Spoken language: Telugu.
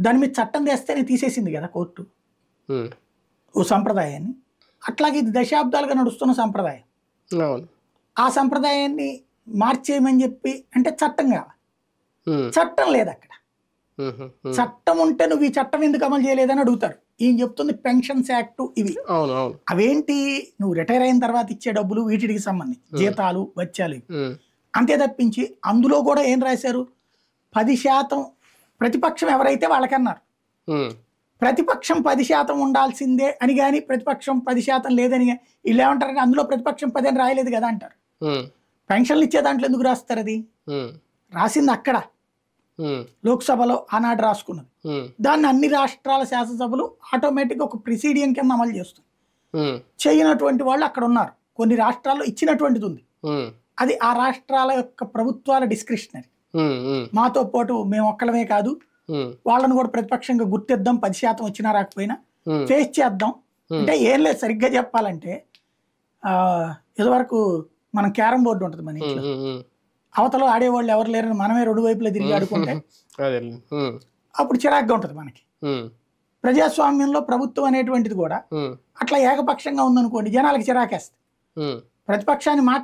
దాని మీద చట్టం తెస్తేనే తీసేసింది కదా కోర్టు ఓ సంప్రదాయాన్ని. అట్లాగే ఇది దశాబ్దాలుగా నడుస్తున్న సంప్రదాయం. ఆ సంప్రదాయాన్ని మార్చేయమని చెప్పి అంటే చట్టం కావాలి. చట్టం లేదు అక్కడ. చట్టం ఉంటే నువ్వు ఈ చట్టం ఎందుకు అమలు చేయలేదని అడుగుతారు. ఈయన చెప్తుంది పెన్షన్స్ యాక్ట్ ఇవి. అవేంటి, నువ్వు రిటైర్ అయిన తర్వాత ఇచ్చే డబ్బులు వీటికి సంబంధించి జీతాలు వచ్చాలు అంతే తప్పించి అందులో కూడా ఏం రాశారు, 10% ప్రతిపక్షం ఎవరైతే వాళ్ళకన్నారు. ప్రతిపక్షం 10% ఉండాల్సిందే అని కానీ ప్రతిపక్షం 10% లేదని వీళ్ళు ఏమంటారంటే అందులో ప్రతిపక్షం 10 అని రాయలేదు కదా అంటారు. పెన్షన్లు ఇచ్చే దాంట్లో ఎందుకు రాస్తారు? అది రాసింది అక్కడ లోక్సభలో ఆనాడు రాసుకున్నది. దాన్ని అన్ని రాష్ట్రాల శాసనసభలు ఆటోమేటిక్గా ఒక ప్రిసీడియం కింద అమలు చేస్తుంది. చేయనటువంటి వాళ్ళు అక్కడ ఉన్నారు. కొన్ని రాష్ట్రాల్లో ఇచ్చినటువంటిది ఉంది, అది ఆ రాష్ట్రాల యొక్క ప్రభుత్వాల డిస్క్రిషనరీ. మాతో పాటు మేము ఒక్కలమే కాదు, వాళ్ళని కూడా ప్రతిపక్షంగా గుర్తిద్దాం, 10% వచ్చినా రాకపోయినా ఫేస్ చేద్దాం. అంటే ఏం లేదు, సరిగ్గా చెప్పాలంటే ఇదివరకు మనం క్యారమ్ బోర్డు ఉంటుంది మన ఇంట్లో, అవతల ఆడేవాళ్ళు ఎవరు లేరని మనమే 2 వైపులా తిరిగి ఆడుకుంటే అప్పుడు చిరాగ్గా ఉంటుంది మనకి. ప్రజాస్వామ్యంలో ప్రభుత్వం అనేటువంటిది కూడా అట్లా ఏకపక్షంగా ఉందనుకోండి, జనాలకి చిరాకేస్తుంది. ప్రతిపక్షాన్ని